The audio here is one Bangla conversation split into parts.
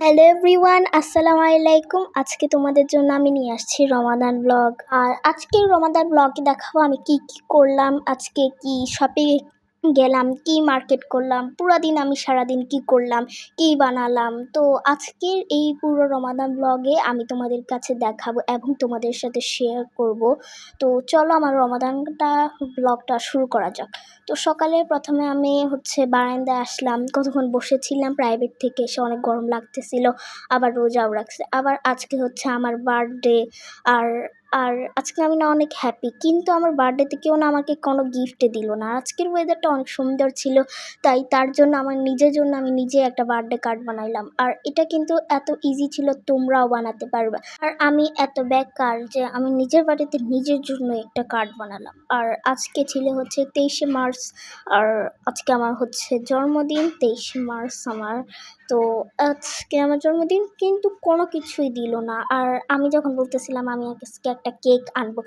হ্যালো এভরিওয়ান, আসসালামু আলাইকুম। আজকে তোমাদের জন্য আমি নিয়ে আসছি রমাদান ব্লগ। আর আজকের রমাদান ব্লগে দেখাবো আমি কি কি করলাম, আজকে কি শপিং গেলাম, কি মার্কেট করলাম, পুরো দিন আমি সারাদিন কি করলাম, কি বানালাম। তো আজকের এই পুরো রমাদান ব্লগে আমি তোমাদের কাছে দেখাবো এবং তোমাদের সাথে শেয়ার করব। তো চলো আমার রমাদানটা ব্লগটা শুরু করা যাক। তো সকালে প্রথমে আমি বারান্দায় আসলাম, কতক্ষণ বসেছিলাম, প্রাইভেট থেকে এসে অনেক গরম লাগতেছিল, আবার রোজাও রাখছে। আবার আজকে আমার বার্থডে। আর আর আজকে আমি না অনেক হ্যাপি, কিন্তু আমার বার্থডেতে কেউ না আমাকে কোনো গিফটে দিল না। আজকের ওয়েদারটা অনেক সুন্দর ছিল, তাই তার জন্য আমার নিজের জন্য আমি নিজে একটা বার্থডে কার্ড বানাইলাম। আর এটা কিন্তু এত ইজি ছিল, তোমরাও বানাতে পারবে। আর আমি এত বেকার যে আমি নিজের বাড়িতে নিজের জন্য একটা কার্ড বানালাম। আর আজকে ছিল 23শে মার্চ। আর আজকে আমার জন্মদিন, 23শে মার্চ আমার। তো আজকে আমার জন্মদিন, কিন্তু কোনো কিছুই দিল না। আর আমি যখন বলতেছিলাম আমি আজকে একটা কেক আনবো,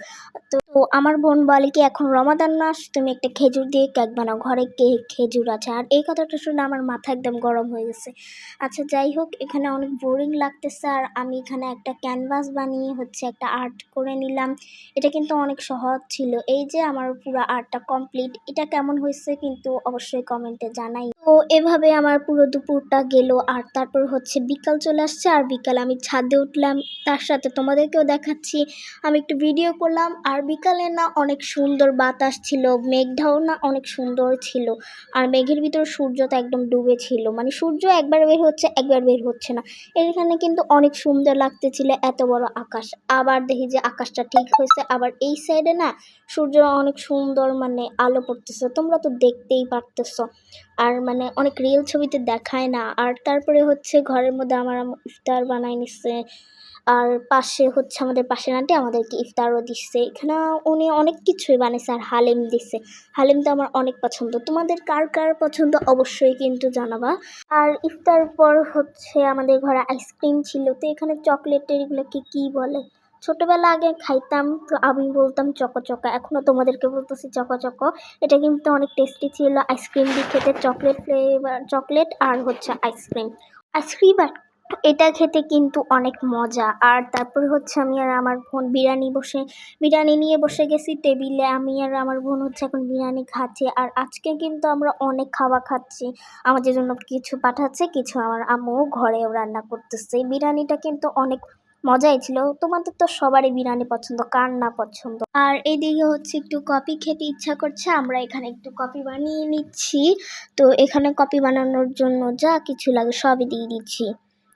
তো আমার বোন বলে কি এখন রমাদান মাস, তুমি একটা খেজুর দিয়ে কেক বানাও, ঘরে খেজুর আছে। আর এই কথাটা শুনে আমার মাথা একদম গরম হয়ে গেছে। আচ্ছা যাই হোক, এখানে অনেক বোরিং লাগতেছে। আর আমি এখানে একটা ক্যানভাস বানিয়ে একটা আর্ট করে নিলাম। এটা কিন্তু অনেক সহজ ছিল। এই যে আমার পুরো আর্টটা কমপ্লিট। এটা কেমন হয়েছে কিন্তু অবশ্যই কমেন্টে জানাই। তো এভাবে আমার পুরো দুপুরটা গেল। আর তারপর বিকাল চলে আসছে, আর বিকালে আমি ছাদে উঠলাম, তার সাথে তোমাদেরকেও দেখাচ্ছি। আমি একটু ভিডিও করলাম। আর বিকালে না অনেক সুন্দর বাতাস ছিল, মেঘটাও না অনেক সুন্দর ছিল। আর মেঘের ভিতর সূর্যটা একদম ডুবে ছিল, মানে সূর্য একবার বের হচ্ছে একবার বের হচ্ছে না। এখানে কিন্তু অনেক সুন্দর লাগতেছিল, এত বড় আকাশ। আবার দেখি যে আকাশটা ঠিক হয়েছে, আবার এই সাইডে না সূর্য অনেক সুন্দর, মানে আলো পড়তেছে, তোমরা তো দেখতেই পারতেছো। আর মানে অনেক রিয়েল ছবিতে দেখায় না। আর তারপরে ঘরের মধ্যে আমার আম্মু ইফতার বানাই নিচ্ছে। আর পাশে আমাদের পাশের আন্টি আমাদেরকে ইফতারও দিচ্ছে। এখানে উনি অনেক কিছুই বানিয়েছে, আর হালিম দিচ্ছে। হালিম তো আমার অনেক পছন্দ, তোমাদের কার কার পছন্দ অবশ্যই কিন্তু জানাবা। আর ইফতার পর আমাদের ঘরে আইসক্রিম ছিল। তো এখানে চকলেটের এগুলোকে কি বলে, ছোটবেলা আগে খাইতাম তো আমি বলতাম চকো, এখনো তোমাদেরকে বলতেছি চকো। এটা কিন্তু অনেক টেস্টি ছিল, আইসক্রিম দিয়ে খেতে, চকলেট ফ্লেভার, চকলেট আর আইসক্রিম। আর এটা খেতে কিন্তু অনেক মজা। আর তারপর আমি আর আমার বোন বিরিয়ানি নিয়ে বসে গেছি টেবিলে। আমি আর আমার বোন এখন বিরিয়ানি খাচ্ছি। আর আজকে কিন্তু আমরা অনেক খাওয়া খাচ্ছি, আমাদের জন্য কিছু পাঠাচ্ছে, কিছু আমার আম্মু ঘরেও রান্না করতেছে। এই বিরিয়ানিটা কিন্তু অনেক মজাই ছিল। তোমাদের তো সবারই বিরিয়ানি পছন্দ, কার না পছন্দ। আর এইদিকে একটু কফি খেতে ইচ্ছা করছে, আমরা এখানে একটু কফি বানিয়ে নিচ্ছি। তো এখানে কফি বানানোর জন্য যা কিছু লাগে সবই দিয়ে দিচ্ছি।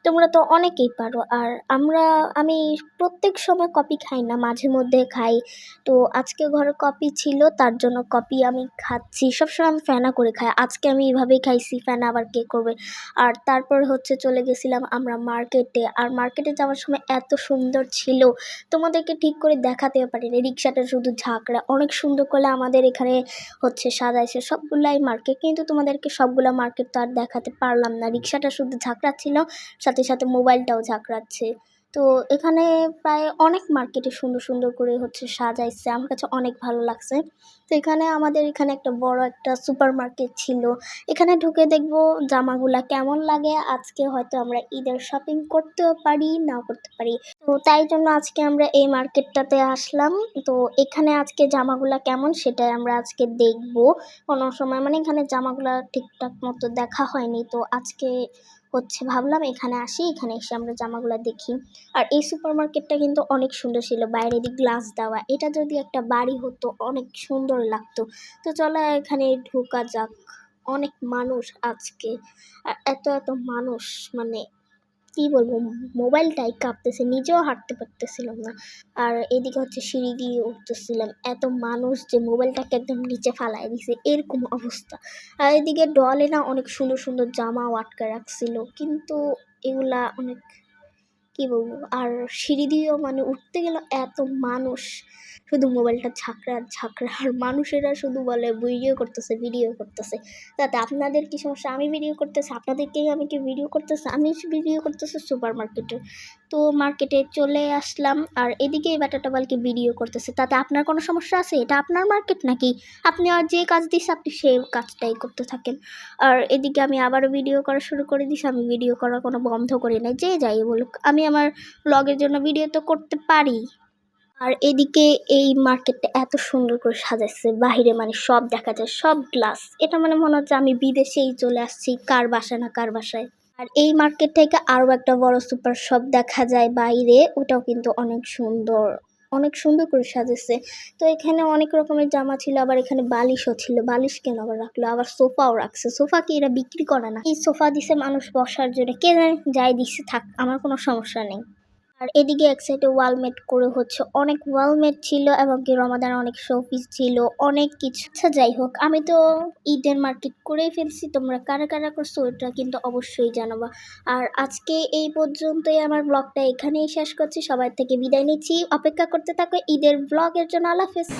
তোমরা তো অনেকেই পারো। আর আমি প্রত্যেক সময় কফি খাই না, মাঝে মধ্যে খাই। তো আজকে ঘরে কফি ছিল, তার জন্য কফি আমি খাচ্ছি। সবসময় আমি ফেনা করে খাই, আজকে আমি এভাবেই খাইছি, ফেনা আবার কে করবে। আর তারপর চলে গেছিলাম আমরা মার্কেটে। আর মার্কেটে যাওয়ার সময় এত সুন্দর ছিল, তোমাদেরকে ঠিক করে দেখাতেও পারি না। রিক্সাটা শুধু ঝাঁকড়া, অনেক সুন্দর করে আমাদের এখানে সাজাইছে সবগুলাই মার্কেট, কিন্তু তোমাদেরকে সবগুলা মার্কেট তো আর দেখাতে পারলাম না। রিক্সাটা শুধু ঝাঁকড়া ছিল, সাথে সাথে মোবাইলটাও ঝাঁকড়াচ্ছে। তো এখানে প্রায় অনেক মার্কেটে সুন্দর সুন্দর করে সাজাইছে, আমার কাছে অনেক ভালো লাগছে। তো আমাদের এখানে একটা বড় একটা সুপার মার্কেট ছিল। এখানে ঢুকে দেখবো জামাগুলা কেমন লাগে। আজকে হয়তো আমরা ঈদের শপিং করতেও পারি, নাও করতে পারি। তো তাই জন্য আজকে আমরা এই মার্কেটটাতে আসলাম। তো এখানে আজকে জামাগুলা কেমন সেটাই আমরা আজকে দেখবো। কোনো সময় মানে এখানে জামাগুলা ঠিকঠাক মতো দেখা হয়নি, তো আজকে ভাবলাম এখানে আসি, এখানে এসে আমরা জামাগুলা দেখি। আর এই সুপার মার্কেটটা কিন্তু অনেক সুন্দর ছিল, বাইরে দিয়ে গ্লাস দেওয়া। এটা যদি একটা বাড়ি হতো অনেক সুন্দর লাগতো। তো চলো এখানে ঢোকা যাক। অনেক মানুষ আজকে, আর এত এত মানুষ, মানে কি বলবো, মোবাইলটাই কাঁপতেছে, নিজেও হাঁটতে পারতেছিলাম না। আর এদিকে সিঁড়ি দিয়ে উঠতেছিলাম, এত মানুষ যে মোবাইলটাকে একদম নিচে ফালাই দিছে, এরকম অবস্থা। আর এদিকে ডলে না অনেক সুন্দর সুন্দর জামাও আটকে রাখছিল, কিন্তু এগুলা অনেক কি বলবো। আর সিঁড়ি দিয়েও মানে উঠতে গেল এত মানুষ, শুধু মোবাইলটা ঝাঁকড়া আর ঝাঁকড়া। আর মানুষেরা শুধু বলে ভিডিও করতেছে। তাতে আপনাদের কি সমস্যা, আমি ভিডিও করতেছি আপনাদেরকেই, আমি কি ভিডিও করতেছি, আমি ভিডিও করতেছি সুপার মার্কেটে। তো মার্কেটে চলে আসলাম, আর এদিকে এই ব্যাটাটা বলকে ভিডিও করতেছে। তাতে আপনার কোনো সমস্যা আছে? এটা আপনার মার্কেট নাকি? আপনি আর যে কাজ দিচ্ছে আপনি সেই কাজটাই করতে থাকেন। আর এদিকে আমি আবারও ভিডিও করা শুরু করে দিছি। আমি ভিডিও করা কোনো বন্ধ করি নাই, যে যাই বলুক আমি আমার ব্লগের জন্য ভিডিও তো করতে পারি। আর এদিকে এই মার্কেটটা এত সুন্দর করে সাজাচ্ছে, বাহিরে মানে সব দেখা যায়, সব গ্লাস। এটা মানে মনে হচ্ছে আমি বিদেশেই চলে আসছি, কার বাসায় না কার বাসায়। আর এই মার্কেট থেকে আরও একটা বড় সুপার শপ দেখা যায় বাইরে, ওটাও কিন্তু অনেক সুন্দর, অনেক সুন্দর করে সাজাচ্ছে। তো এখানে অনেক রকমের জামা ছিল, আবার এখানে বালিশও ছিল। বালিশ কেন আবার রাখলো? আবার সোফাও রাখছে। সোফা কি এরা বিক্রি করে না? এই সোফা দিছে মানুষ বসার জন্য, কে জানে, যাই দিচ্ছে থাক, আমার কোনো সমস্যা নেই। আর এদিকে এক সাইডে ওয়ালমেট করে হচ্ছে, অনেক ওয়ালমেট ছিল এবং কি রমাদান অনেক শোপিস ছিল, অনেক কিছু। আচ্ছা যাই হোক, আমি তো ঈদের মার্কেট করেই ফেলছি। তোমরা কারা কারা করছো ওটা কিন্তু অবশ্যই জানাবা। আর আজকে এই পর্যন্তই, আমার ব্লগটা এখানেই শেষ করছি। সবার থেকে বিদায় নিচ্ছি। অপেক্ষা করতে থাকো ঈদের ব্লগের জন্য। আল্লাহ হাফেজ।